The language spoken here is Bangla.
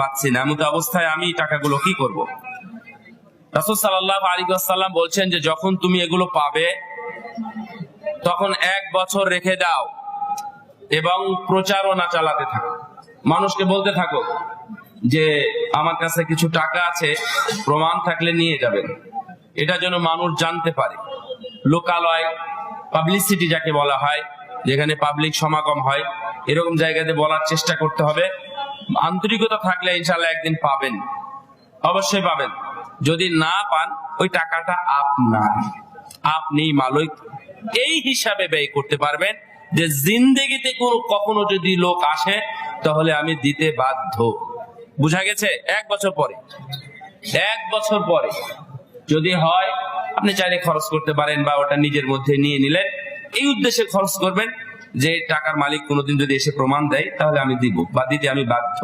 পাচ্ছি না, এমন অবস্থায় আমি টাকাগুলো কি করব? রাসূল সাল্লাল্লাহু আলাইহি ওয়াসাল্লাম বলছেন যে যখন তুমি এগুলো পাবে তখন 1 বছর রেখে দাও এবং প্রচারণা চালাতে থাকো, মানুষকে বলতে থাকো যে আমার কাছে কিছু টাকা আছে, প্রমাণ থাকলে নিয়ে যাবেন। এটা যেন মানুষ জানতে পারে। লোকালয়, পাবলিসিটি যাকে বলা হয়, যেখানে পাবলিক সমাগম হয়, এরকম জায়গাতে বলার চেষ্টা করতে হবে। আন্তরিকতা থাকলে ইনশাআল্লাহ একদিন পাবেন, অবশ্যই পাবেন। যদি না পান, ওই টাকাটা আপনার, আপনি মালিক, এই হিসাবে ব্যয় করতে পারবেন যে জিন্দেগিতে কখনো যদি লোক আসে তাহলে আমি দিতে বাধ্য। বুঝা গেছে? 1 বছর পরে, 1 বছর পরে যদি হয়, আপনি চাইলে খরচ করতে পারেন বা ওটা নিজের মধ্যে নিয়ে নিলেন। এই উদ্দেশ্যে খরচ করবেন যে টাকার মালিক কোনোদিন যদি এসে প্রমাণ দেয় তাহলে আমি দিব বা দিতে আমি বাধ্য।